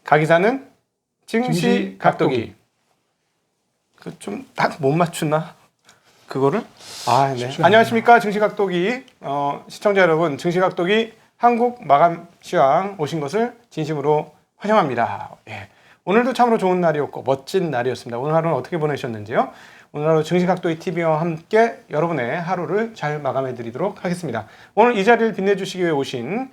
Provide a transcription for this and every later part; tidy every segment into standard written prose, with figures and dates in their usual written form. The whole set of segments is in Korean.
가기사는 증시 증시 각도기. 그 좀 딱 못 맞추나? 그거를? 아, 네. 안녕하십니까, 증시 각도기 시청자 여러분, 증시 각도기 한국 마감 시황 오신 것을 진심으로 환영합니다. 예. 오늘도 참으로 좋은 날이었고 멋진 날이었습니다. 오늘 하루는 어떻게 보내셨는지요? 오늘 하루 증시 각도기 TV와 함께 여러분의 하루를 잘 마감해 드리도록 하겠습니다. 오늘 이 자리를 빛내주시기 위해 오신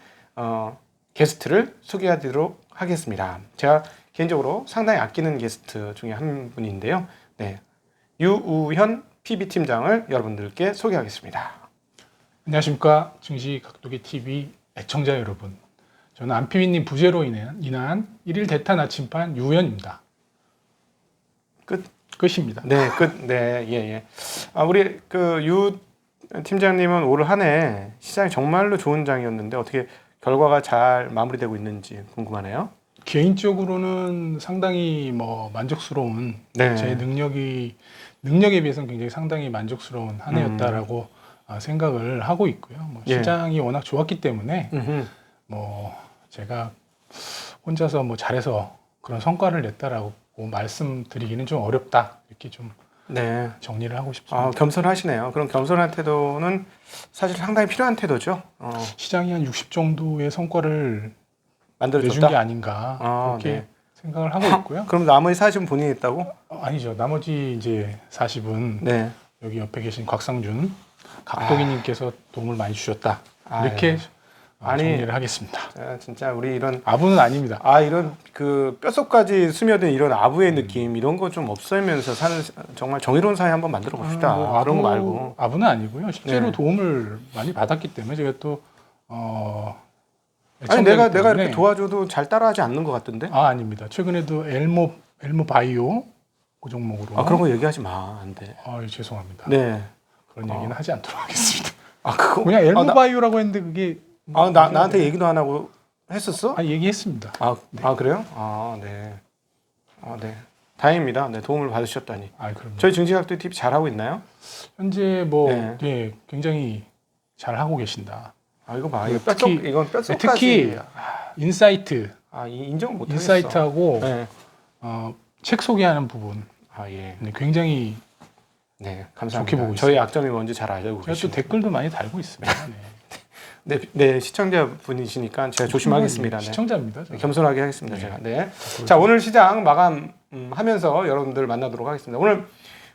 게스트를 소개해 드리도록 하겠습니다. 제가 개인적으로 상당히 아끼는 게스트 중에 한 분인데요. 네. 유우현 PB팀장을 여러분들께 소개하겠습니다. 안녕하십니까. 증시 각도기 TV 애청자 여러분. 저는 안피비님 부재로 인한 1일 대타 나침반 유우현입니다. 끝입니다. 네, 끝. 네, 예, 예. 우리 유 팀장님은 올 한 해 시장이 정말로 좋은 장이었는데 어떻게 결과가 잘 마무리되고 있는지 궁금하네요. 개인적으로는 상당히 만족스러운 네. 제 능력에 비해서는 굉장히 상당히 만족스러운 한 해였다라고 생각을 하고 있고요. 예. 시장이 워낙 좋았기 때문에 음흠. 제가 혼자서 잘해서 그런 성과를 냈다라고 말씀드리기는 좀 어렵다 이렇게 좀 네. 정리를 하고 싶습니다. 겸손하시네요. 그럼 겸손한 태도는 사실 상당히 필요한 태도죠. 시장이 한 60 정도의 성과를 만들어줬다. 내준 게 아닌가 그렇게 네. 생각을 하고 있고요. 그럼 나머지 40은 본인이 했다고? 아니죠. 나머지 이제 40은 네. 여기 옆에 계신 곽상준 각도기님께서 도움을 많이 주셨다. 아, 이렇게 아니, 정리를 하겠습니다. 진짜 우리 이런 아부는 아닙니다. 이런 뼛속까지 스며든 이런 아부의 느낌 이런 거 좀 없애면서 사는 정말 정의로운 사회 한번 만들어 봅시다. 그런 거 말고. 아부는 아니고요. 실제로 네. 도움을 많이 받았기 때문에 제가 또 아니 내가 때문에 이렇게 도와줘도 잘 따라하지 않는 것 같던데? 아닙니다. 최근에도 엘모 바이오 그 종목으로 그런 거 얘기하지 마. 안 돼. 죄송합니다. 네. 그런 얘기는 하지 않도록 하겠습니다. 그거 그냥 엘모 바이오라고 했는데 그게 나한테 얘기도 안 하고 했었어? 얘기했습니다. 그래요? 네. 네. 다행입니다. 네, 도움을 받으셨다니. 그럼요. 저희 증시각도 TV 잘하고 있나요? 현재 네. 굉장히 잘 하고 계신다. 이거 봐. 이건 뼛속까지. 특히 인사이트. 인정 못 하겠어. 인사이트하고 네. 책 소개하는 부분. 예. 굉장히 네, 감사합니다. 좋게 보고 저희 있습니다. 악점이 뭔지 잘 알고 제가 또 계시고. 댓글도 많이 달고 있습니다. 네, 시청자 분이시니까 제가 조심하겠습니다. 네. 시청자입니다. 겸손하게 하겠습니다. 제가. 네. 자, 오늘 시장 마감하면서 여러분들 만나도록 하겠습니다.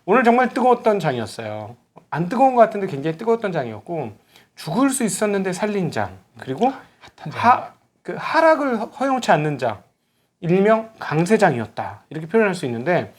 오늘 정말 뜨거웠던 장이었어요. 안 뜨거운 것 같은데 굉장히 뜨거웠던 장이었고 죽을 수 있었는데 살린 장 그리고 하락을 허용치 않는 장 일명 강세장이었다 이렇게 표현할 수 있는데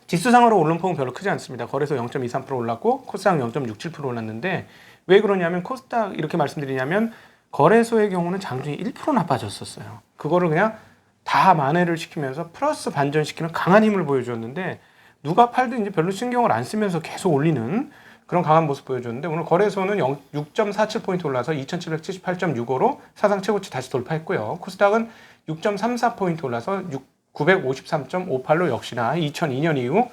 지수상으로 오른 폭은 별로 크지 않습니다. 거래소 0.23% 올랐고 코스닥 0.67% 올랐는데 왜 그러냐면 코스닥 이렇게 말씀드리냐면 거래소의 경우는 장중에 1%나 빠졌었어요. 그거를 그냥 다 만회를 시키면서 플러스 반전시키는 강한 힘을 보여주었는데 누가 팔든 이제 별로 신경을 안 쓰면서 계속 올리는 그런 강한 모습 보여줬는데 오늘 거래소는 6.47포인트 올라서 2778.65로 사상 최고치 다시 돌파했고요. 코스닥은 6.34포인트 올라서 953.58로 역시나 2002년 이후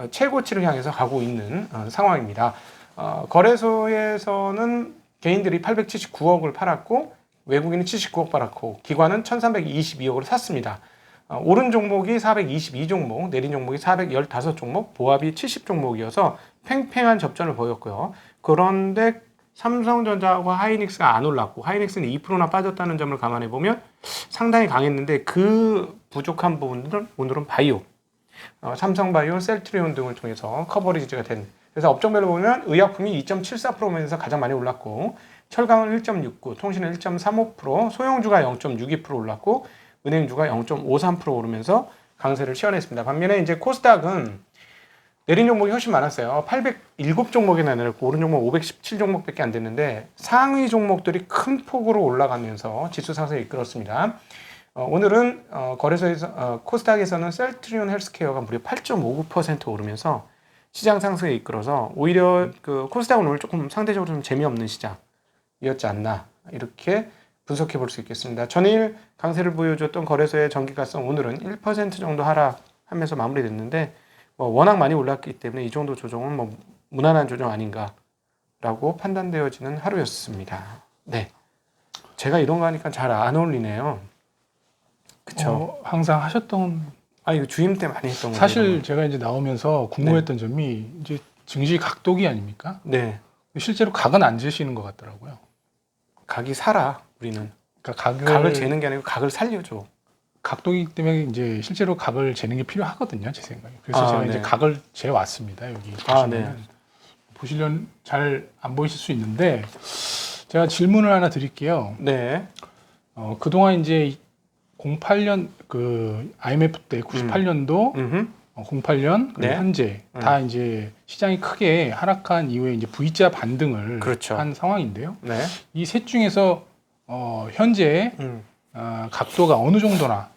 최고치를 향해서 가고 있는 상황입니다. 거래소에서는 개인들이 879억을 팔았고 외국인은 79억 팔았고 기관은 1322억을 샀습니다. 오른 종목이 422종목, 내린 종목이 415종목, 보합이 70종목이어서 팽팽한 접전을 보였고요. 그런데 삼성전자와 하이닉스가 안 올랐고 하이닉스는 2%나 빠졌다는 점을 감안해 보면 상당히 강했는데 그 부족한 부분들은 오늘은 바이오, 삼성바이오, 셀트리온 등을 통해서 커버리지가 된 그래서 업종별로 보면 의약품이 2.74%면서 가장 많이 올랐고 철강은 1.69, 통신은 1.35%, 소형주가 0.62% 올랐고 은행주가 0.53% 오르면서 강세를 시현했습니다. 반면에 이제 코스닥은 내린 종목이 훨씬 많았어요. 807종목이나 내렸고 오른 종목 517종목밖에 안 됐는데 상위 종목들이 큰 폭으로 올라가면서 지수 상승을 이끌었습니다. 오늘은 거래소에서 코스닥에서는 셀트리온 헬스케어가 무려 8.59% 오르면서 시장 상승에 이끌어서 오히려 그 코스닥은 오늘 조금 상대적으로 좀 재미없는 시장이었지 않나 이렇게 분석해 볼 수 있겠습니다. 전일 강세를 보여줬던 거래소의 전기가성 오늘은 1% 정도 하락하면서 마무리됐는데 워낙 많이 올랐기 때문에 이 정도 조정은 무난한 조정 아닌가라고 판단되어지는 하루였습니다. 네, 제가 이런 거 하니까 잘 안 어울리네요. 그쵸. 항상 하셨던 이거 주임 때 많이 했던 거예요. 사실 제가 이제 나오면서 궁금했던 점이 이제 증시 각도기 아닙니까? 네. 실제로 각은 안 재시는 것 같더라고요. 각이 살아 우리는. 그러니까 각을 재는 게 아니고 각을 살려줘. 각도기 때문에 이제 실제로 각을 재는 게 필요하거든요, 제 생각에. 그래서 제가 네. 이제 각을 재 왔습니다. 여기 네. 보시면 잘 안 보이실 수 있는데 제가 질문을 하나 드릴게요. 네. 그동안 이제 08년 그 IMF 때 98년도, 08년 그리고 네. 현재 다 이제 시장이 크게 하락한 이후에 이제 V자 반등을 그렇죠. 한 상황인데요. 네. 이 셋 중에서 현재 각도가 어느 정도나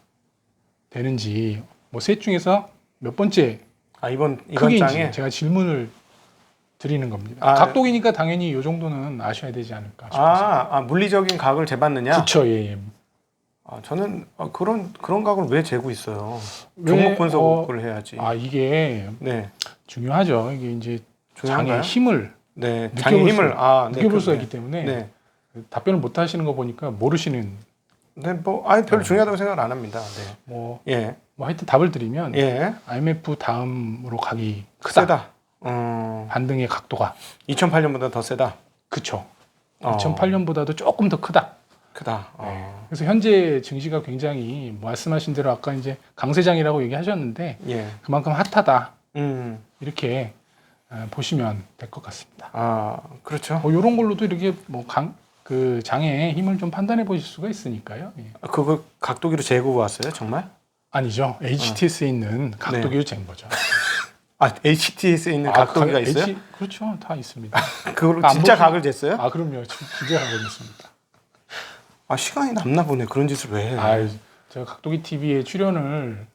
되는지 뭐 셋 중에서 몇 번째 이번 크기인지 장에 제가 질문을 드리는 겁니다. 각도기니까 당연히 이 정도는 아셔야 되지 않을까 싶어서. 물리적인 각을 재봤느냐? 그렇죠. 예. 저는 그런 각을 왜 재고 있어요? 종목 분석을 해야지. 이게 네. 중요하죠. 이게 이제 중요한가요? 장의 힘을 장의 힘을 느껴볼 수가 있기 때문에 네. 답변을 못 하시는 거 보니까 모르시는. 네, 별로 중요하다고 생각을 안 합니다. 네. 뭐 하여튼 답을 드리면 IMF 다음으로 각이 크다. 세다. 반등의 각도가 2008년보다 더 세다. 그쵸. 2008년보다도 조금 더 크다. 그래서 현재 증시가 굉장히 말씀하신 대로 아까 이제 강세장이라고 얘기하셨는데 그만큼 핫하다. 이렇게 보시면 될 것 같습니다. 그렇죠. 이런 걸로도 이렇게 그 장의 힘을 좀 판단해 보실 수가 있으니까요. 그거 각도기로 재고 왔어요, 정말? 아니죠. HTS에 있는 각도기로 잰 거죠. HTS에 있는 각도기가 있어요? 그렇죠. 다 있습니다. 그걸로 진짜 각을 쟀어요? 그럼요. 진짜 각을 쟀습니다. 시간이 남나 보네. 그런 짓을 왜 해? 제가 각도기 TV에 출연을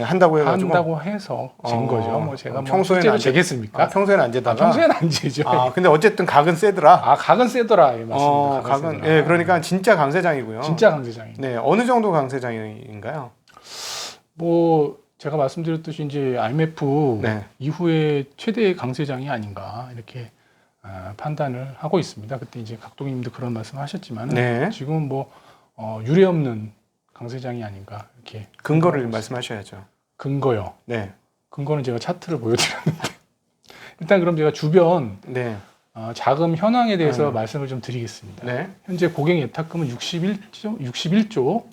한다고 해가지고 해서 잰 거죠. 뭐 제가 평소에는 안 재겠습니까? 평소에는 안 재다가 평소에는 안 재죠. 근데 어쨌든 각은 세더라. 각은 세더라. 맞습니다. 각은 그러니까 진짜 강세장이고요. 진짜 강세장이. 네, 어느 정도 강세장인가요? 뭐 제가 말씀드렸듯이 이제 IMF 이후에 최대의 강세장이 아닌가 이렇게 판단을 하고 있습니다. 그때 이제 각도기님도 그런 말씀하셨지만 지금은 뭐 유례없는 강세장이 아닌가 이렇게. 근거를 말씀하셔야죠. 근거요. 네. 근거는 제가 차트를 보여드렸는데 일단 그럼 제가 주변 자금 현황에 대해서 말씀을 좀 드리겠습니다. 현재 고객 예탁금은 61조.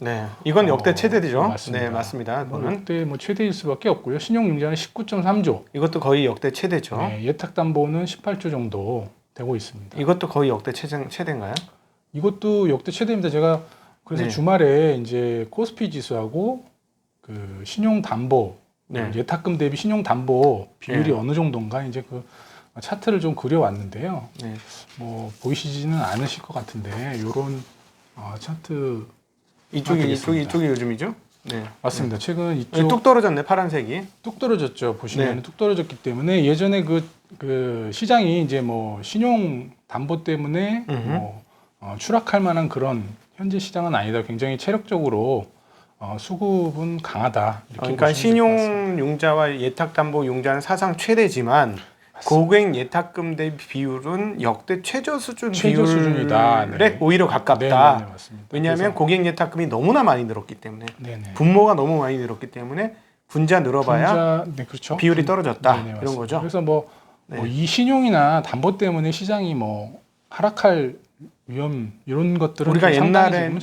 이건 역대 최대죠. 맞습니다. 맞습니다. 역대 최대일 수밖에 없고요. 신용융자는 19.3조. 이것도 거의 역대 최대죠. 예탁담보는 18조 정도 되고 있습니다. 이것도 거의 역대 최대인가요? 이것도 역대 최대입니다. 제가 그래서 주말에 이제 코스피 지수하고 그 신용담보 예탁금 대비 신용담보 비율이 어느 정도인가 이제 그 차트를 좀 그려왔는데요. 뭐 보이시지는 않으실 것 같은데 이런 차트 이쪽이 요즘이죠? 맞습니다. 최근 이쪽 뚝 떨어졌네. 파란색이 뚝 떨어졌죠. 보시면 뚝 떨어졌기 때문에 예전에 그 시장이 이제 뭐 신용 담보 때문에 추락할 만한 그런 현재 시장은 아니다. 굉장히 체력적으로 수급은 강하다. 이렇게 그러니까 신용융자와 예탁담보융자는 사상 최대지만 고객 예탁금 대비 비율은 역대 최저 수준이다. 오히려 가깝다. 맞습니다. 왜냐하면 고객 예탁금이 너무나 많이 늘었기 때문에 분모가 너무 많이 늘었기 때문에 분자 늘어봐야 그렇죠. 비율이 떨어졌다. 이런 거죠. 그래서 이 신용이나 담보 때문에 시장이 하락할 위험 이런 것들은 우리가 옛날에는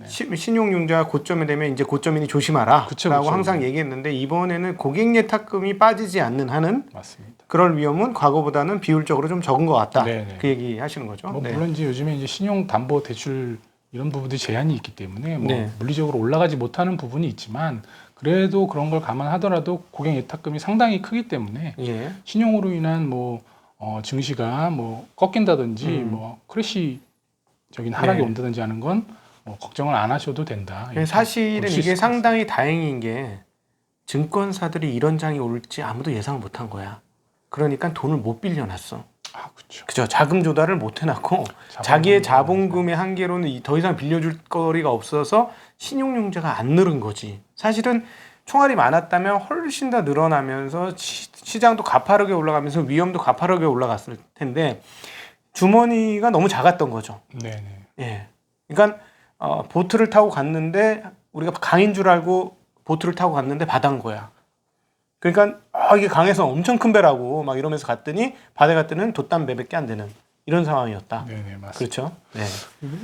신용융자가 고점이 되면 이제 고점이니 조심하라 라고 항상 얘기했는데 이번에는 고객 예탁금이 빠지지 않는 한은 그럴 위험은 과거보다는 비율적으로 좀 적은 것 같다. 그 얘기 하시는 거죠. 물론 이제 요즘에 이제 신용담보대출 이런 부분들이 제한이 있기 때문에 물리적으로 올라가지 못하는 부분이 있지만 그래도 그런 걸 감안하더라도 고객 예탁금이 상당히 크기 때문에 신용으로 인한 증시가 꺾인다든지 크래시적인 하락이 온다든지 하는 건 걱정을 안 하셔도 된다. 사실은 이게 상당히 다행인 게 증권사들이 이런 장이 올지 아무도 예상을 못한 거야. 그러니까 돈을 못 빌려놨어. 그죠. 자금 조달을 못 해놨고 자기의 자본금의 한계로는 더 이상 빌려줄 거리가 없어서 신용융자가 안 늘은 거지. 사실은 총알이 많았다면 훨씬 더 늘어나면서 시장도 가파르게 올라가면서 위험도 가파르게 올라갔을 텐데 주머니가 너무 작았던 거죠. 그러니까 보트를 타고 갔는데 우리가 강인 줄 알고 보트를 타고 갔는데 바다인 거야. 그러니까 이게 강에서 엄청 큰 배라고 막 이러면서 갔더니 바다에 갔더니 돛담 배밖에 안 되는 이런 상황이었다. 네네, 맞습니다. 그렇죠. 네.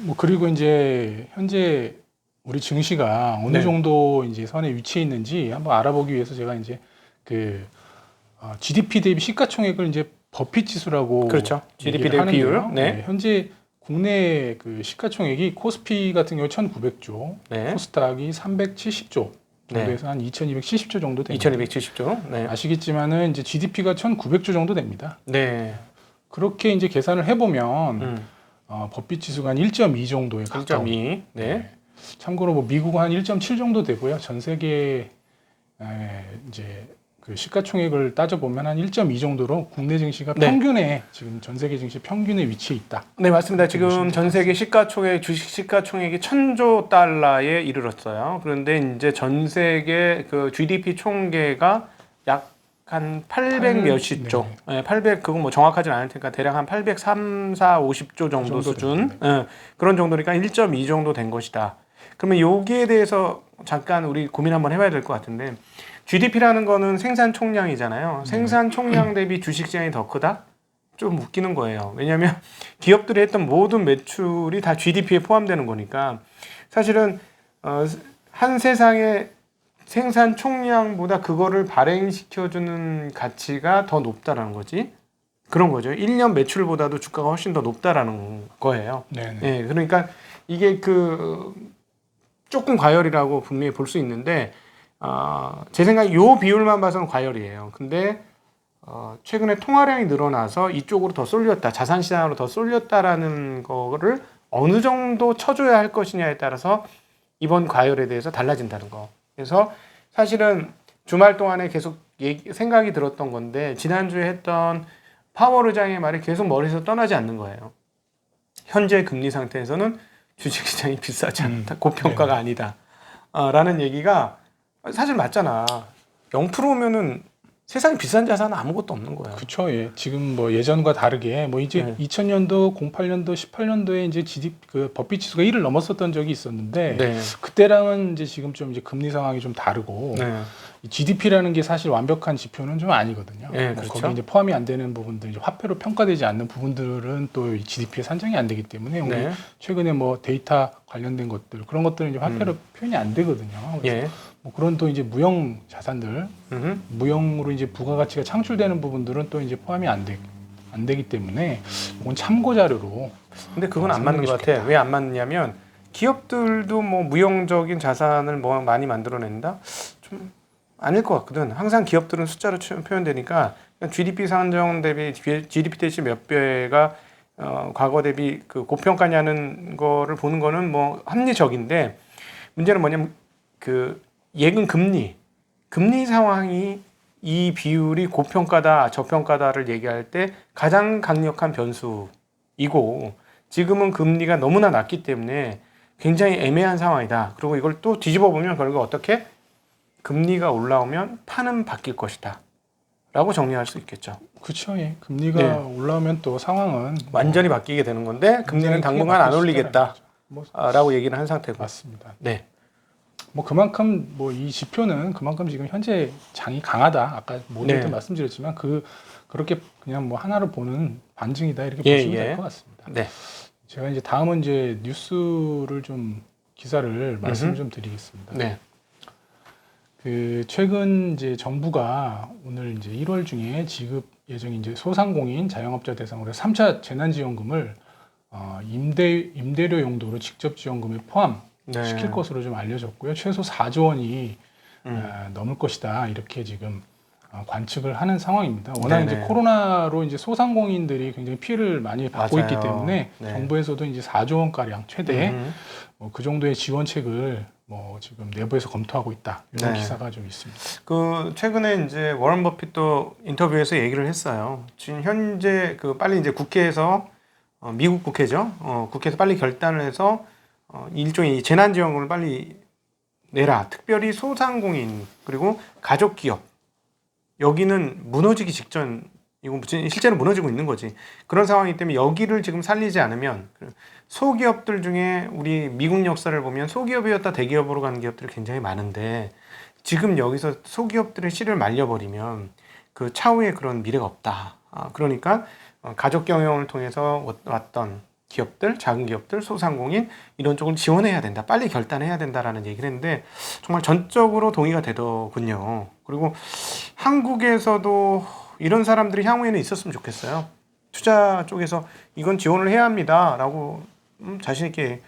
뭐 그리고 이제 현재 우리 증시가 어느 네. 정도 이제 선에 위치해 있는지 한번 알아보기 위해서 제가 이제 그 GDP 대비 시가총액을 이제 버핏 지수라고 그렇죠. GDP 얘기를 대비 비율. 하는데요. 네. 네, 현재 국내 그 시가총액이 코스피 같은 경우 1,900조, 네. 코스닥이 370조 네. 정도에서 한 2,270조 정도 됩니다. 2270조. 네. 아시겠지만은 이제 GDP가 1,900조 정도 됩니다. 네. 그렇게 이제 계산을 해보면 버핏 지수가 한 1.2 정도에 가까운. 1.2. 네. 참고로 뭐 미국은 한 1.7 정도 되고요. 전 세계 이제 그 시가총액을 따져보면 한 1.2 정도로 국내 증시가 네. 평균에 지금 전 세계 증시 평균에 위치해 있다. 네, 맞습니다. 지금 전 세계 시가총액, 주식 시가총액이 1,000조 달러에 이르렀어요. 그런데 이제 전 세계 그 GDP 총계가 약 한 800 몇십 조. 네. 800, 그건 뭐 정확하진 않을 테니까 대략 한 803, 4, 50조 정도 수준. 네. 그런 정도니까 1.2 정도 된 것이다. 그러면 여기에 대해서 잠깐 우리 고민 한번 해봐야 될 것 같은데, GDP라는 거는 생산 총량이잖아요. 생산 총량 대비 주식 시장이 더 크다? 좀 웃기는 거예요. 왜냐하면 기업들이 했던 모든 매출이 다 GDP에 포함되는 거니까 사실은 한 세상의 생산 총량보다 그거를 발행시켜주는 가치가 더 높다라는 거지. 그런 거죠. 1년 매출보다도 주가가 훨씬 더 높다라는 거예요. 네네. 네, 그러니까 이게 그 조금 과열이라고 분명히 볼 수 있는데 제 생각에 요 비율만 봐서는 과열이에요. 근데 최근에 통화량이 늘어나서 이쪽으로 더 쏠렸다, 자산시장으로 더 쏠렸다라는 거를 어느 정도 쳐줘야 할 것이냐에 따라서 이번 과열에 대해서 달라진다는 거. 그래서 사실은 주말 동안에 계속 생각이 들었던 건데, 지난주에 했던 파월 의장의 말이 계속 머리에서 떠나지 않는 거예요. 현재 금리 상태에서는 주식시장이 비싸지 않다, 고평가가 아니다 라는 얘기가 사실 맞잖아. 0%면은 세상에 비싼 자산은 아무것도 없는 거예요. 그렇죠. 예. 지금 뭐 예전과 다르게 뭐 이제 2000년도, 08년도, 18년도에 이제 GDP 그 버핏 지수가 1을 넘었었던 적이 있었는데 그때랑은 이제 지금 좀 이제 금리 상황이 좀 다르고 이 GDP라는 게 사실 완벽한 지표는 좀 아니거든요. 네, 뭐 그렇죠. 거기 이제 포함이 안 되는 부분들, 이제 화폐로 평가되지 않는 부분들은 또 이 GDP에 산정이 안 되기 때문에 우리 최근에 뭐 데이터 관련된 것들 그런 것들은 이제 화폐로 표현이 안 되거든요. 그래서 뭐 그런 또 이제 무형 자산들, 무형으로 이제 부가가치가 창출되는 부분들은 또 이제 포함이 안 되기 때문에 이건 참고 자료로. 근데 그건 안 맞는 것 같아. 왜 안 맞느냐면 기업들도 뭐 무형적인 자산을 뭐 많이 만들어낸다? 좀 아닐 것 같거든. 항상 기업들은 숫자로 표현되니까 GDP 산정 대비 GDP 대비 몇 배가 과거 대비 그 고평가냐는 거를 보는 거는 뭐 합리적인데, 문제는 뭐냐면 그 예금 금리 상황이 이 비율이 고평가다 저평가다를 얘기할 때 가장 강력한 변수이고, 지금은 금리가 너무나 낮기 때문에 굉장히 애매한 상황이다. 그리고 이걸 또 뒤집어 보면 결국 어떻게 금리가 올라오면 판은 바뀔 것이다 라고 정리할 수 있겠죠. 그렇죠. 예. 금리가 올라오면 또 상황은 완전히 바뀌게 되는 건데, 금리는 당분간 안 올리겠다 라고 얘기를 한 상태고. 맞습니다. 네. 뭐 그만큼 뭐 이 지표는 그만큼 지금 현재 장이 강하다. 아까 모두도 말씀드렸지만 그렇게 그냥 뭐 하나로 보는 반증이다 이렇게 보시면 될 것 같습니다. 네. 제가 이제 다음은 이제 뉴스를 좀 기사를 말씀을 좀 드리겠습니다. 네. 그 최근 이제 정부가 오늘 이제 1월 중에 지급 예정인 이제 소상공인 자영업자 대상으로 3차 재난지원금을 임대료 용도로 직접 지원금에 포함시킬 것으로 좀 알려졌고요. 최소 4조 원이 넘을 것이다 이렇게 지금 관측을 하는 상황입니다. 워낙 이제 코로나로 이제 소상공인들이 굉장히 피해를 많이 받고 있기 때문에 정부에서도 이제 4조 원 가량 최대 뭐 그 정도의 지원책을 뭐 지금 내부에서 검토하고 있다 이런 기사가 좀 있습니다. 그 최근에 이제 워런 버핏도 인터뷰에서 얘기를 했어요. 지금 현재 그 빨리 이제 국회에서 미국 국회죠. 국회에서 빨리 결단을 해서 일종의 재난지원금을 빨리 내라. 특별히 소상공인 그리고 가족기업, 여기는 무너지기 직전 이건 실제로 무너지고 있는 거지. 그런 상황이기 때문에 여기를 지금 살리지 않으면 소기업들 중에 우리 미국 역사를 보면 소기업이었다 대기업으로 가는 기업들이 굉장히 많은데 지금 여기서 소기업들의 씨를 말려버리면 그 차후에 그런 미래가 없다. 그러니까 가족 경영을 통해서 왔던 기업들, 작은 기업들, 소상공인 이런 쪽을 지원해야 된다. 빨리 결단해야 된다라는 얘기를 했는데 정말 전적으로 동의가 되더군요. 그리고 한국에서도 이런 사람들이 향후에는 있었으면 좋겠어요. 투자 쪽에서 이건 지원을 해야 합니다라고 자신 있게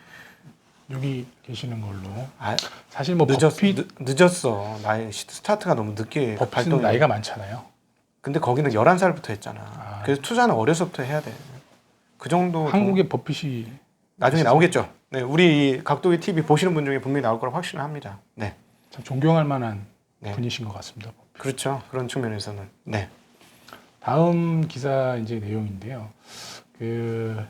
여기 계시는 걸로. 아, 사실 뭐 늦었어. 나의 스타트가 너무 늦게 버핏은 발동이 나이가 많잖아요. 근데 거기는 11살부터 했잖아. 그래서 투자는 어려서부터 해야 돼. 그 정도 한국의 버핏이 나중에 나오겠죠. 네, 우리 각도의 TV 보시는 분 중에 분명히 나올 거라고 확신을 합니다. 네. 참 존경할 만한 네. 분이신 것 같습니다. 그렇죠. 그런 측면에서는. 네. 다음 기사 이제 내용인데요. 그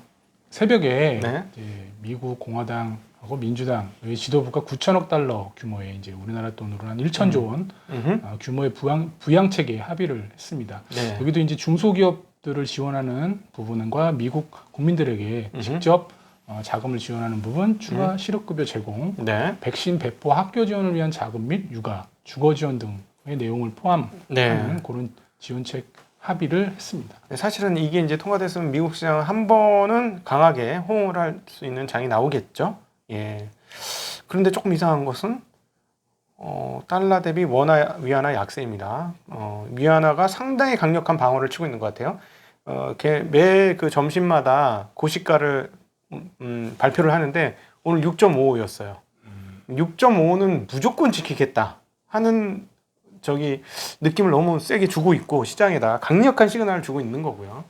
새벽에 네. 이제 미국 공화당하고 민주당의 지도부가 9천억 달러 규모의 이제 우리나라 돈으로 한 1천조 원 규모의 부양 체계에 합의를 했습니다. 네. 여기도 이제 중소기업들을 지원하는 부분과 미국 국민들에게 직접 자금을 지원하는 부분, 추가 실업급여 제공, 네. 백신 배포, 학교 지원을 위한 자금 및 육아, 주거 지원 등의 내용을 포함하는 그런 지원책 합의를 했습니다. 사실은 이게 이제 통과됐으면 미국 시장은 한 번은 강하게 호응을 할 수 있는 장이 나오겠죠. 예. 그런데 조금 이상한 것은 달러 대비 원화 위안화 약세입니다. 위안화가 상당히 강력한 방어를 치고 있는 것 같아요. 매 그 점심마다 고시가를 발표를 하는데 오늘 6.55였어요. 6.55는 무조건 지키겠다 하는 느낌을 너무 세게 주고 있고 시장에다 강력한 시그널을 주고 있는 거고요.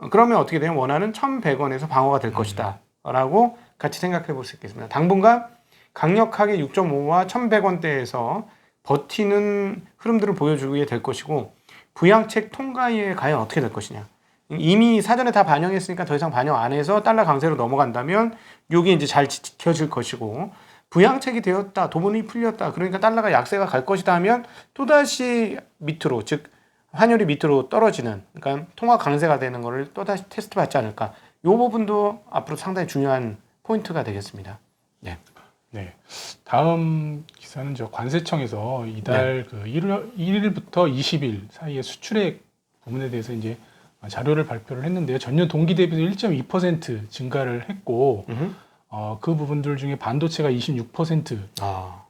그러면 어떻게 되면 원화는 1,100원에서 방어가 될 것이다 라고 같이 생각해 볼 수 있겠습니다. 당분간 강력하게 6.5와 1,100원대에서 버티는 흐름들을 보여주게 될 것이고 부양책 통과에 과연 어떻게 될 것이냐. 이미 사전에 다 반영했으니까 더 이상 반영 안 해서 달러 강세로 넘어간다면 이게 이제 잘 지켜질 것이고 부양책이 되었다, 도분이 풀렸다, 그러니까 달러가 약세가 갈 것이다 하면 또다시 밑으로, 즉 환율이 밑으로 떨어지는, 그러니까 통화 강세가 되는 것을 또다시 테스트 받지 않을까. 이 부분도 앞으로 상당히 중요한 포인트가 되겠습니다. 네. 네. 다음 기사는 저 관세청에서 이달 그 1일부터 20일 사이에 수출액 부분에 대해서 이제 자료를 발표를 했는데요. 전년 동기 대비 1.2% 증가를 했고, 그 부분들 중에 반도체가 26%,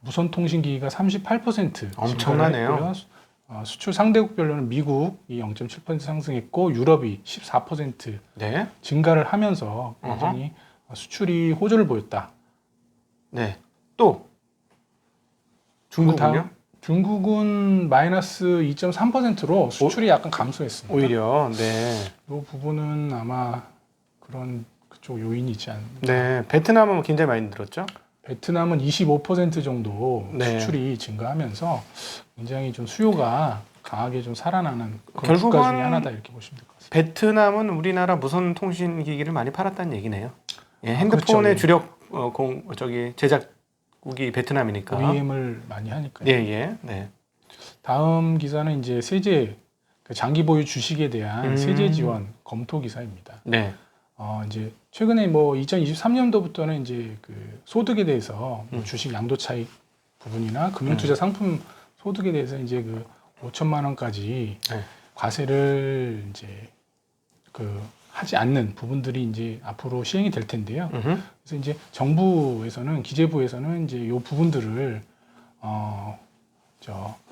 무선통신기기가 38% 엄청나네요. 수출 상대국별로는 미국이 0.7% 상승했고 유럽이 14% 네. 증가를 하면서 굉장히 수출이 호조를 보였다. 네. 또 중국은요? 중국은 마이너스 2.3%로 수출이 약간 감소했습니다. 오히려 네. 이 부분은 아마 그런 그쪽 요인이 있지 않나. 네. 베트남은 굉장히 많이 늘었죠? 베트남은 25% 정도 네. 수출이 증가하면서 굉장히 좀 수요가 강하게 좀 살아나는 그런 결국은 국가 중에 하나다 이렇게 보시면 될 것 같습니다. 베트남은 우리나라 무선 통신 기기를 많이 팔았다는 얘기네요. 예, 핸드폰의 그렇죠. 주력 제작국이 베트남이니까. OEM을 많이 하니까요. 예, 예. 네. 다음 기사는 이제 세제 그 장기 보유 주식에 대한 세제 지원 검토 기사입니다. 네. 이제 최근에 뭐 2023년도부터는 이제 그 소득에 대해서 뭐 주식 양도 차익 부분이나 금융투자 상품 소득에 대해서 이제 그 5천만 원까지 네. 과세를 이제 그 하지 않는 부분들이 이제 앞으로 시행이 될 텐데요. 그래서 이제 정부에서는 기재부에서는 이제 요 부분들을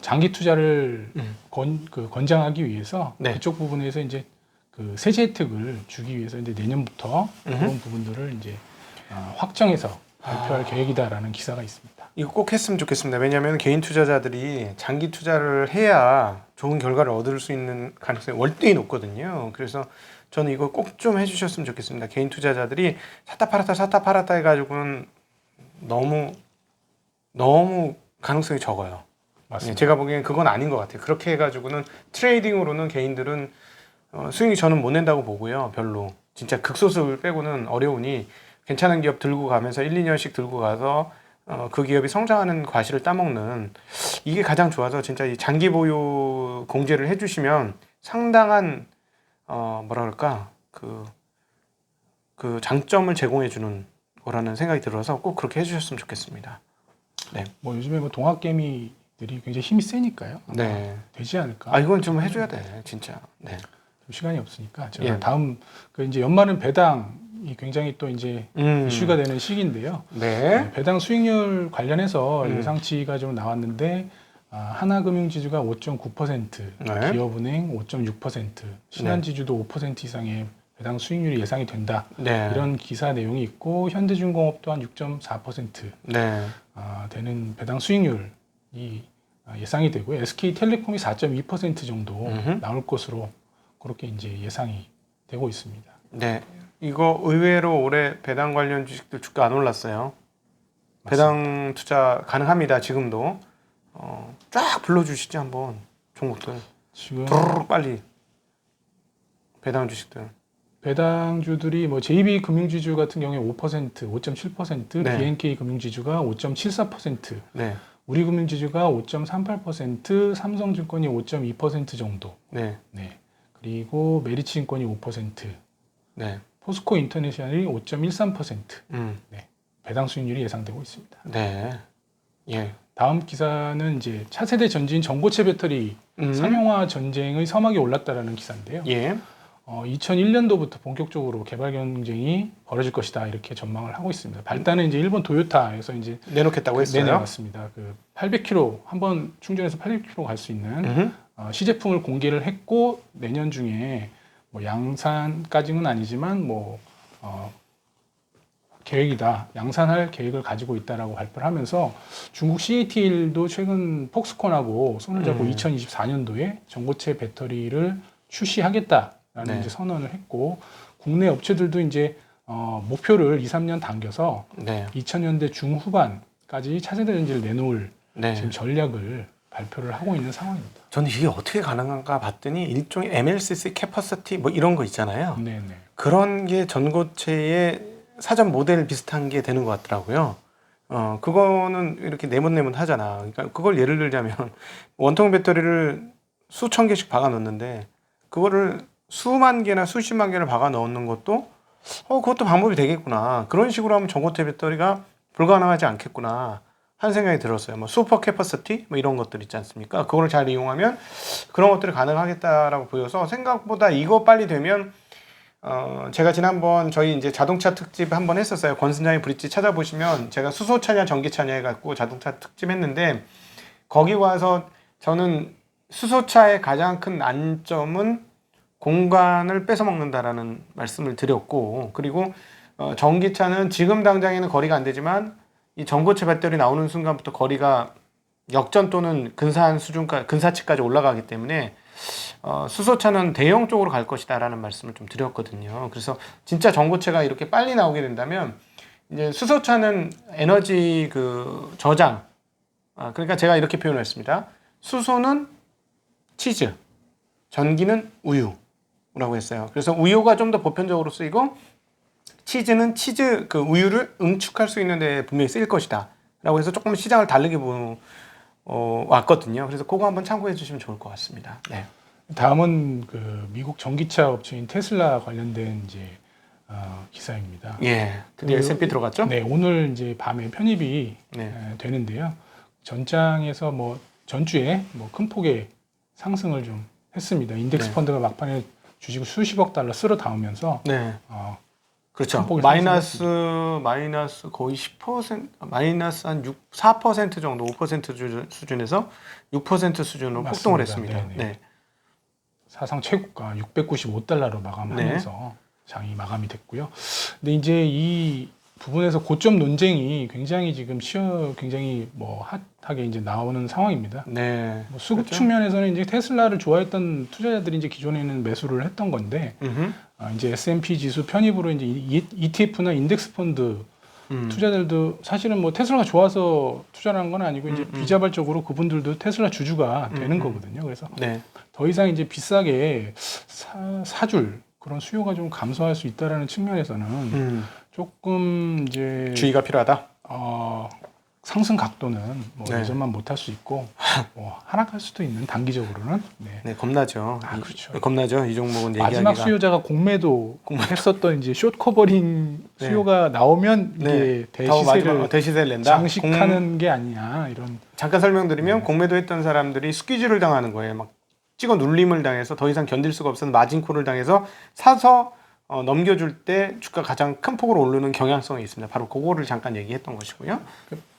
장기 투자를 권장하기 위해서 네. 그쪽 부분에서 이제 그 세제 혜택을 주기 위해서 이제 내년부터 그런 부분들을 이제 확정해서 발표할 계획이다라는 기사가 있습니다. 이거 꼭 했으면 좋겠습니다. 왜냐하면 개인 투자자들이 장기 투자를 해야 좋은 결과를 얻을 수 있는 가능성이 월등히 높거든요. 그래서 저는 이거 꼭 좀 해주셨으면 좋겠습니다. 개인 투자자들이 샀다 팔았다 해가지고는 너무 가능성이 적어요. 맞습니다. 제가 보기엔 그건 아닌 것 같아요. 그렇게 해가지고는 트레이딩으로는 개인들은 수익이 저는 못 낸다고 보고요. 별로 진짜 극소수를 빼고는 어려우니 괜찮은 기업 들고 가면서 1, 2년씩 들고 가서 그 기업이 성장하는 과실을 따먹는 이게 가장 좋아서 진짜 이 장기 보유 공제를 해주시면 상당한 뭐라 그럴까 그 장점을 제공해 주는 거라는 생각이 들어서 꼭 그렇게 해주셨으면 좋겠습니다. 네. 뭐 요즘에 뭐 동학개미들이 굉장히 힘이 세니까요. 네. 되지 않을까. 이건 좀 해줘야 돼, 진짜. 네. 좀 시간이 없으니까 제가 예. 다음 그 이제 연말은 배당이 굉장히 또 이제 이슈가 되는 시기인데요. 네. 배당 수익률 관련해서 예상치가 좀 나왔는데 하나금융지주가 5.9%, 네. 기업은행 5.6%, 신한지주도 5% 이상의 배당 수익률이 예상이 된다. 네. 이런 기사 내용이 있고 현대중공업 또한 6.4% 네. 되는 배당 수익률이 예상이 되고 SK텔레콤이 4.2% 정도 나올 것으로 그렇게 이제 예상이 되고 있습니다. 네. 이거 의외로 올해 배당 관련 주식들 주가 안 올랐어요. 배당 투자 가능합니다. 지금도. 쫙 불러주시죠 한번 종목들. 지금 부르르 빨리. 배당 주식들. 배당주들이 뭐 JB금융지주 같은 경우에 5%, 5.7%, 네. BNK 금융지주가 5.74%, 네. 우리금융지주가 5.38%, 삼성증권이 5.2% 정도. 네. 네. 그리고 메리츠증권이 5%, 네. 포스코 인터내셔널이 5.13%. 네. 배당 수익률이 예상되고 있습니다. 네. 예. 다음 기사는 이제 차세대 전지인 전고체 배터리 상용화 전쟁의 서막이 올랐다라는 기사인데요. 예. 2001년도부터 본격적으로 개발 경쟁이 벌어질 것이다 이렇게 전망을 하고 있습니다. 발단은 이제 일본 도요타에서 이제 내놓겠다고 했어요. 내놨습니다. 그 800km 한번 충전해서 800km 갈 수 있는 시제품을 공개를 했고 내년 중에 뭐 양산까지는 아니지만 뭐 계획이다, 양산할 계획을 가지고 있다라고 발표를 하면서 중국 CATL도 최근 폭스콘하고 손을 잡고 2024년도에 전고체 배터리를 출시하겠다라는 네. 이제 선언을 했고 국내 업체들도 이제 목표를 2, 3년 당겨서 네. 2000년대 중후반까지 차세대 전지를 내놓을 네. 지금 전략을 발표를 하고 있는 상황입니다. 저는 이게 어떻게 가능한가 봤더니 일종의 MLCC 캐퍼시티 뭐 이런 거 있잖아요. 네네. 그런 게 전고체의 사전 모델 비슷한 게 되는 것 같더라고요. 그거는 이렇게 네모네모 하잖아. 그러니까 그걸 예를 들자면 원통 배터리를 수천 개씩 박아 넣는데 그거를 수만 개나 수십만 개를 박아 넣는 것도 그것도 방법이 되겠구나. 그런 식으로 하면 전고체 배터리가 불가능하지 않겠구나 하는 생각이 들었어요. 뭐 슈퍼 캐퍼시티 뭐 이런 것들 있지 않습니까? 그거를 잘 이용하면 그런 것들이 가능하겠다라고 보여서 생각보다 이거 빨리 되면 제가 지난번 저희 이제 자동차 특집 한번 했었어요. 권순장의 브릿지 찾아보시면 제가 수소차냐 전기차냐 해갖고 자동차 특집 했는데 거기 와서 저는 수소차의 가장 큰 난점은 공간을 뺏어 먹는다라는 말씀을 드렸고 그리고 전기차는 지금 당장에는 거리가 안 되지만 이 전고체 배터리 나오는 순간부터 거리가 역전 또는 근사한 수준까지 근사치까지 올라가기 때문에 수소차는 대형 쪽으로 갈 것이다 라는 말씀을 좀 드렸거든요. 그래서 진짜 전고체가 이렇게 빨리 나오게 된다면 이제 수소차는 에너지 그 저장 그러니까 제가 이렇게 표현을 했습니다. 수소는 치즈, 전기는 우유라고 했어요. 그래서 우유가 좀 더 보편적으로 쓰이고 치즈는 치즈 그 우유를 응축할 수 있는 데 분명히 쓰일 것이다 라고 해서 조금 시장을 다르게 왔거든요. 그래서 그거 한번 참고해 주시면 좋을 것 같습니다. 네. 다음은 그 미국 전기차 업체인 테슬라 관련된 이제 기사입니다. 예. 드디어 S&P 들어갔죠? 네, 오늘 이제 밤에 편입이 네. 되는데요. 전장에서 뭐 전주에 뭐 큰 폭의 상승을 좀 했습니다. 인덱스 네. 펀드가 막판에 주식을 수십억 달러 쓸어 담으면서 네. 그렇죠. 큰 폭의 마이너스 거의 10% 마이너스 한 4% 정도 5% 수준에서 6% 수준으로 폭등을 했습니다. 네네. 네. 사상 최고가 695달러로 마감하면서 장이 마감이 됐고요. 근데 이제 이 부분에서 고점 논쟁이 굉장히 지금 굉장히 뭐 핫하게 이제 나오는 상황입니다. 네. 뭐 수급 그렇죠? 측면에서는 이제 테슬라를 좋아했던 투자자들이 이제 기존에는 매수를 했던 건데 이제 S&P 지수 편입으로 이제 ETF나 인덱스 펀드 투자들도 사실은 뭐 테슬라가 좋아서 투자를 한 건 아니고 이제 비자발적으로 그분들도 테슬라 주주가 되는 거거든요. 그래서 네. 더 이상 이제 비싸게 사줄 그런 수요가 좀 감소할 수 있다라는 측면에서는 조금 이제 주의가 필요하다. 상승 각도는 뭐 네. 예전만 못할 수 있고 하락할 수도 있는 단기적으로는. 네. 네, 겁나죠. 그렇죠. 겁나죠. 이 종목은 얘기하기가. 마지막 수요자가 공매도 했었던 이제 숏 커버링 수요가 나오면 이게 대시세를 낸다. 장식하는 게 아니냐 이런. 잠깐 설명드리면 공매도했던 사람들이 스퀴즈를 당하는 거예요. 막 찍어 눌림을 당해서 더 이상 견딜 수가 없어서 마진콜을 당해서 사서 넘겨줄 때 주가 가장 큰 폭으로 오르는 경향성이 있습니다. 바로 그거를 잠깐 얘기했던 것이고요.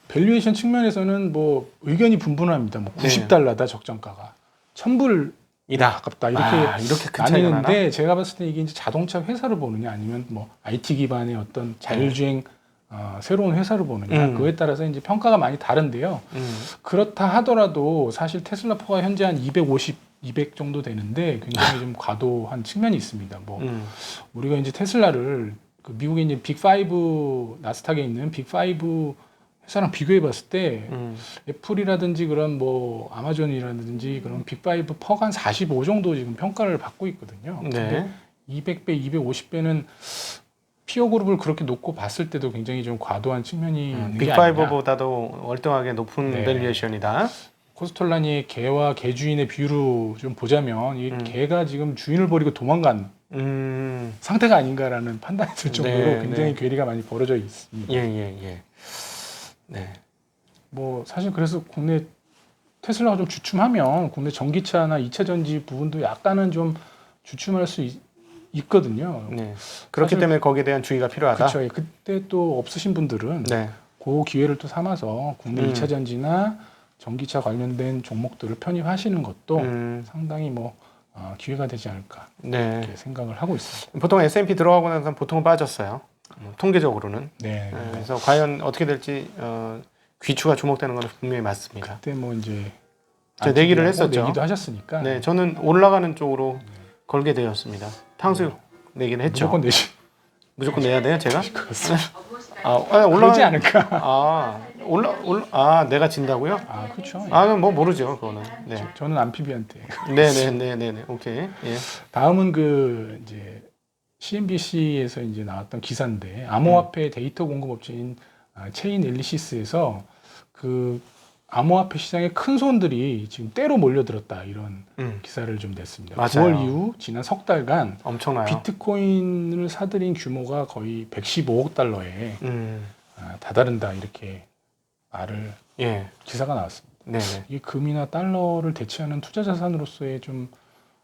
밸류에이션 측면에서는 뭐 의견이 분분합니다. 뭐 90달러다 적정가가 1000불이다 가깝다 이렇게 큰 차이가 나뉘는데 제가 봤을 때 이게 이제 자동차 회사를 보느냐 아니면 뭐 IT 기반의 어떤 자율주행 새로운 회사를 보느냐 그거에 따라서 이제 평가가 많이 다른데요. 그렇다 하더라도 사실 테슬라 포가 현재 한 200 정도 되는데 굉장히 좀 과도한 측면이 있습니다. 뭐 우리가 이제 테슬라를 그 미국의 이제 빅5 나스닥에 있는 빅5 회사랑 비교해 봤을 때 애플이라든지 그런 뭐 아마존이라든지 그런 빅5 퍼가 한 45 정도 지금 평가를 받고 있거든요. 근데 200배, 250배는 피어 그룹을 그렇게 놓고 봤을 때도 굉장히 좀 과도한 측면이 있는 게 아니냐. 빅5보다도 월등하게 높은 밸류에이션이다. 코스톨라니의 개와 개주인의 비율로 좀 보자면 이 개가 지금 주인을 버리고 도망간 상태가 아닌가라는 판단이 들 정도로 굉장히 괴리가 많이 벌어져 있습니다. 네. 뭐 사실 그래서 국내 테슬라가 좀 주춤하면 국내 전기차나 2차 전지 부분도 약간은 좀 주춤할 수 있거든요. 네. 그렇기 때문에 거기에 대한 주의가 필요하다. 그렇죠. 그때 또 없으신 분들은 그 기회를 또 삼아서 국내 2차 전지나 전기차 관련된 종목들을 편입하시는 것도 상당히 뭐 기회가 되지 않을까 이렇게 생각을 하고 있습니다. 보통 S&P 들어가고 나서 보통은 빠졌어요. 통계적으로는. 그래서 과연 어떻게 될지 귀추가 주목되는 건 분명히 맞습니다. 그때 뭐 이제 제가 내기를 했었죠. 내기도 하셨으니까. 네, 저는 올라가는 쪽으로 걸게 되었습니다. 탕수육 내기는 했죠. 무조건 내시. 무조건 내야 돼요, 제가? 올라가지 않을까? 내가 진다고요? 그렇죠. 뭐 모르죠, 그거는. 네. 저는 안피비한테. 네. 오케이. 예. 다음은 그 이제 CNBC에서 이제 나왔던 기사인데 암호화폐 데이터 공급업체인 체인엘리시스에서 그 암호화폐 시장의 큰 손들이 지금 때로 몰려들었다 이런 기사를 좀 냈습니다. 맞아요. 9월 이후 지난 석 달간 엄청나요. 비트코인을 사들인 규모가 거의 115억 달러에 다다른다 이렇게 말을 기사가 나왔습니다. 이 금이나 달러를 대체하는 투자 자산으로서의 좀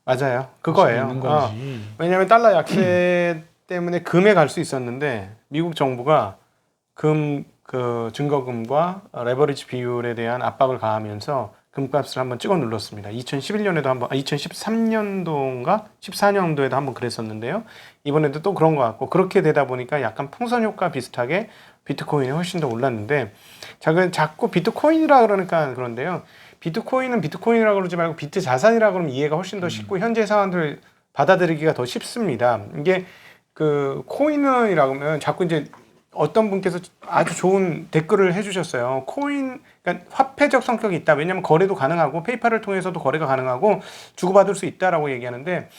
맞아요. 그거예요. 있는 건지. 왜냐하면 달러 약세 때문에 금에 갈 수 있었는데 미국 정부가 그 증거금과 레버리지 비율에 대한 압박을 가하면서 금값을 한번 찍어 눌렀습니다. 2011년에도 한번, 2013년도인가 14년도에도 한번 그랬었는데요. 이번에도 또 그런 것 같고 그렇게 되다 보니까 약간 풍선 효과 비슷하게 비트코인이 훨씬 더 올랐는데 자꾸 비트코인이라 그러니까 그런데요. 비트코인은 비트코인이라고 그러지 말고 비트 자산이라고 그러면 이해가 훨씬 더 쉽고 현재 상황을 받아들이기가 더 쉽습니다. 이게 그 코인이라고 하면 자꾸 이제 어떤 분께서 아주 좋은 댓글을 해주셨어요. 그러니까 화폐적 성격이 있다. 왜냐하면 거래도 가능하고 페이팔을 통해서도 거래가 가능하고 주고받을 수 있다라고 얘기하는데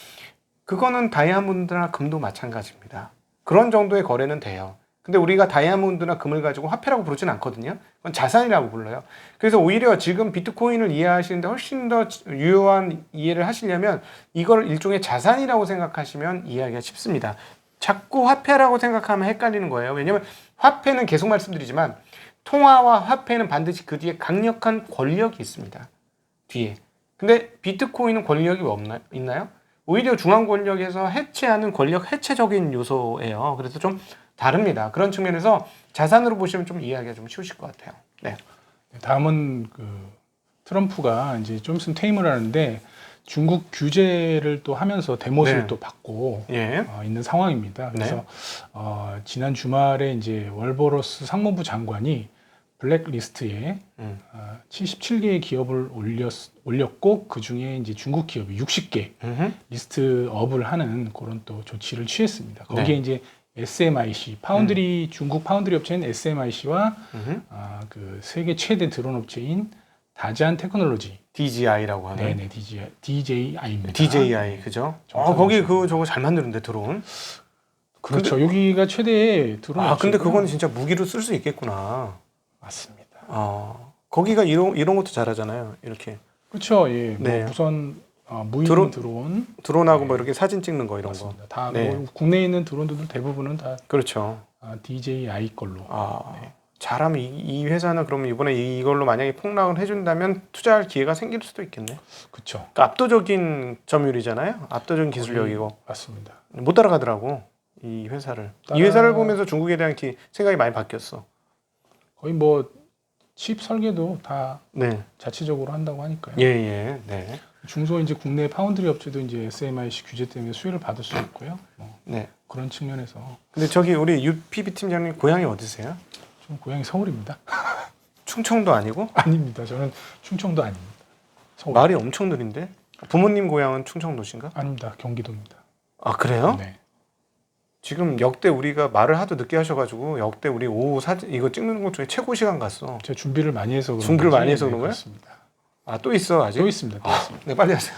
그거는 다이아몬드나 금도 마찬가지입니다. 그런 정도의 거래는 돼요. 근데 우리가 다이아몬드나 금을 가지고 화폐라고 부르진 않거든요. 그건 자산이라고 불러요. 그래서 오히려 지금 비트코인을 이해하시는데 훨씬 더 유효한 이해를 하시려면 이걸 일종의 자산이라고 생각하시면 이해하기가 쉽습니다. 자꾸 화폐라고 생각하면 헷갈리는 거예요. 왜냐하면 화폐는 계속 말씀드리지만 통화와 화폐는 반드시 그 뒤에 강력한 권력이 있습니다. 뒤에. 근데 비트코인은 권력이 있나요? 오히려 중앙 권력에서 해체하는 권력 해체적인 요소예요. 그래서 좀 다릅니다. 그런 측면에서 자산으로 보시면 좀 이해하기가 좀 쉬우실 것 같아요. 네. 다음은 그 트럼프가 이제 좀 있으면 퇴임을 하는데 중국 규제를 또 하면서 대못을 또 받고 있는 상황입니다. 그래서 지난 주말에 이제 월버로스 상무부 장관이 블랙리스트에 77개의 기업을 올렸고 그 중에 이제 중국 기업이 60개 리스트업을 하는 그런 또 조치를 취했습니다. 거기에 이제 SMIC 파운드리 중국 파운드리 업체인 SMIC와 그 세계 최대 드론 업체인 다지안 테크놀로지 DJI라고 하는. 네네 DJI입니다. DJI 그죠? 거기 저거 잘 만드는데 드론. 그렇죠. 여기가 최대 드론. 근데 그건 진짜 무기로 쓸 수 있겠구나. 맞습니다. 거기가 이런 것도 잘하잖아요. 이렇게 그렇죠. 예. 네. 뭐 우선 무인 드론하고 뭐 이렇게 사진 찍는 거 이런 맞습니다. 거. 다 네. 뭐 국내에 있는 드론들은 대부분은 다 그렇죠. DJI 걸로. 네. 잘하면 이 회사는 그러면 이번에 이걸로 만약에 폭락을 해준다면 투자할 기회가 생길 수도 있겠네. 그렇죠. 그러니까 압도적인 점유율이잖아요. 압도적인 기술력이고. 맞습니다. 못 따라가더라고 이 회사를. 이 회사를 보면서 중국에 대한 생각이 많이 바뀌었어. 거의 뭐 칩 설계도 다 네. 자체적으로 한다고 하니까요. 예. 네. 중소 이제 국내 파운드리 업체도 이제 SMIC 규제 때문에 수혜를 받을 수 있고요. 네. 그런 측면에서. 근데 저기 우리 UPB 팀장님 고향이 어디세요? 좀 고향이 서울입니다. 충청도 아니고? 아닙니다. 저는 충청도 아닙니다. 서울. 말이 엄청 느린데? 부모님 고향은 충청도신가? 아닙니다. 경기도입니다. 아 그래요? 네. 지금 역대 우리가 말을 하도 늦게 하셔가지고 역대 우리 오후 사진 이거 찍는 것 중에 최고 시간 갔어. 제가 준비를 많이 해서 그런 준비를 거지. 많이 해서 그런 거예요? 그렇습니다. 아 또 있어 아직? 또 있습니다. 또 있습니다. 네 빨리 하세요.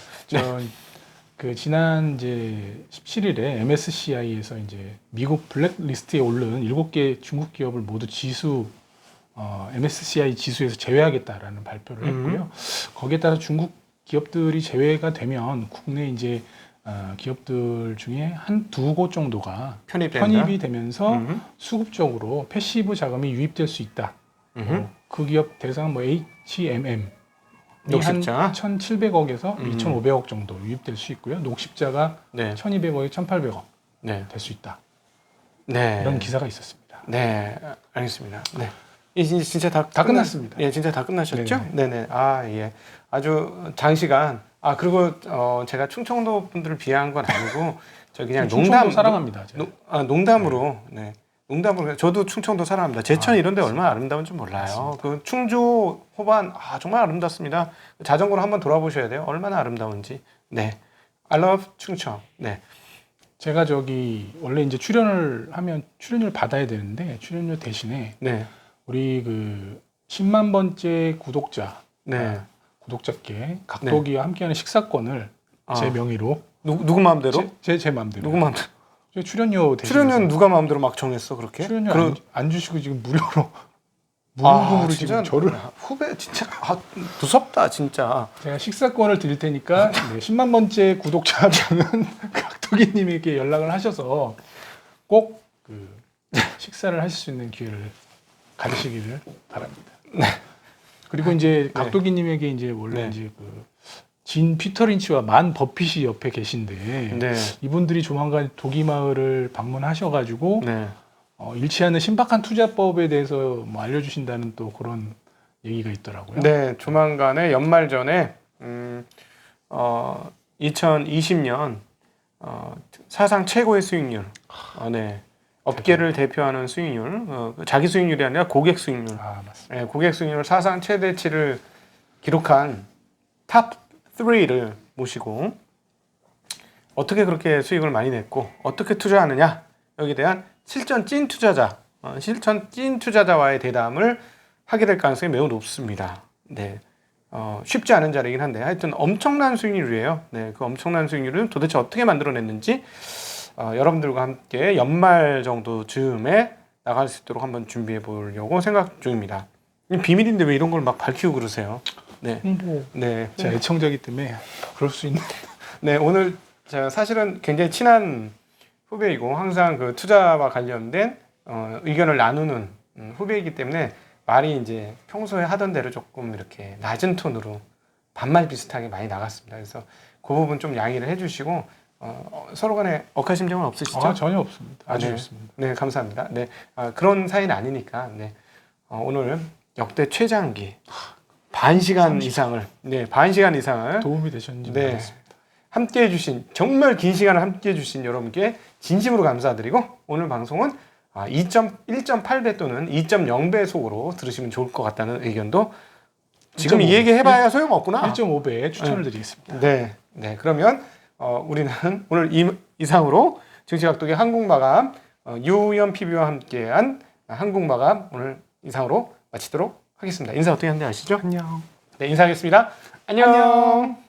그 지난 이제 17일에 MSCI에서 이제 미국 블랙리스트에 오른 7개 중국 기업을 모두 MSCI 지수에서 제외하겠다라는 발표를 했고요. 거기에 따라 중국 기업들이 제외가 되면 국내 이제 기업들 중에 두 곳 정도가 편입이 되면서 수급적으로 패시브 자금이 유입될 수 있다. 그 기업 대상 뭐 HMM 녹십자 한 1,700억에서 2,500억 정도 유입될 수 있고요. 녹십자가 네. 1,200억에 1,800억 네. 될 수 있다. 네. 이런 기사가 있었습니다. 네, 알겠습니다. 네. 이제 진짜 다 끝났습니다. 예, 진짜 다 끝나셨죠? 네네. 네네. 아, 예. 아주 장시간. 아, 그리고 제가 충청도 분들을 비하한 건 아니고 저 그냥 충청도 사랑합니다. 농담으로. 네. 농담으로 저도 충청도 사랑합니다. 제천 이런 데 얼마나 아름다운지 몰라요. 맞습니다. 그 충주 호반 정말 아름답습니다. 자전거로 한번 돌아보셔야 돼요. 얼마나 아름다운지. 네. I love 충청. 네. 제가 원래 이제 출연을 하면 출연료를 받아야 되는데 출연료 대신에 네. 우리 그 10만 번째 구독자 네. 구독자께 각도기와 함께하는 식사권을 제 명의로 누구 마음대로? 제 마음대로. 누구 마음대로? 출연료 출연료는 누가 마음대로 막 정했어 그렇게? 출연료 안 주시고 지금 무료로 무금으로 지금 저를 후배 진짜 무섭다 진짜. 제가 식사권을 드릴 테니까 10만 번째 구독자분은 각도기님에게 연락을 하셔서 꼭 그 식사를 하실 수 있는 기회를 가지시기를 바랍니다. 네. 그리고 이제 각도기님에게 이제 원래 이제 진 피터 린치와 만 버핏이 옆에 계신데 이분들이 조만간 도기마을을 방문하셔가지고 잃지 않는 신박한 투자법에 대해서 뭐 알려주신다는 또 그런 얘기가 있더라고요. 네, 조만간에 연말 전에 2020년 사상 최고의 수익률, 업계를 대표하는 수익률, 자기 수익률이 아니라 고객 수익률, 맞습니다. 네, 고객 수익률 사상 최대치를 기록한 탑 3를 모시고 어떻게 그렇게 수익을 많이 냈고 어떻게 투자하느냐 여기에 대한 실전 찐 투자자와의 대담을 하게 될 가능성이 매우 높습니다. 네, 쉽지 않은 자리이긴 한데 하여튼 엄청난 수익률이에요. 네, 그 엄청난 수익률을 도대체 어떻게 만들어냈는지 여러분들과 함께 연말 정도 즈음에 나갈 수 있도록 한번 준비해 보려고 생각 중입니다. 비밀인데 왜 이런 걸 막 밝히고 그러세요? 네. 네. 제가 애청자이기 때문에 그럴 수 있는. 네, 오늘 제가 사실은 굉장히 친한 후배이고 항상 그 투자와 관련된 의견을 나누는 후배이기 때문에 말이 이제 평소에 하던 대로 조금 이렇게 낮은 톤으로 반말 비슷하게 많이 나갔습니다. 그래서 그 부분 좀 양해를 해주시고 서로 간에 억하심정은 없으시죠? 전혀 없습니다. 아주 좋습니다. 네, 감사합니다. 네, 그런 사이는 아니니까 오늘 역대 최장기 반 시간 이상을 도움이 되셨는지 모르겠습니다. 함께 해주신 정말 긴 시간을 함께 해주신 여러분께 진심으로 감사드리고 오늘 방송은 1.8배 또는 2.0배 속으로 들으시면 좋을 것 같다는 의견도 지금 이 얘기 해봐야 소용없구나. 1.5배 추천을 드리겠습니다. 네, 그러면 우리는 오늘 이상으로 증시각도기 한국마감 유연 PB와 함께한 한국마감 오늘 이상으로 마치도록 하겠습니다. 인사 어떻게 하는지 아시죠? 안녕. 네, 인사하겠습니다. 안녕.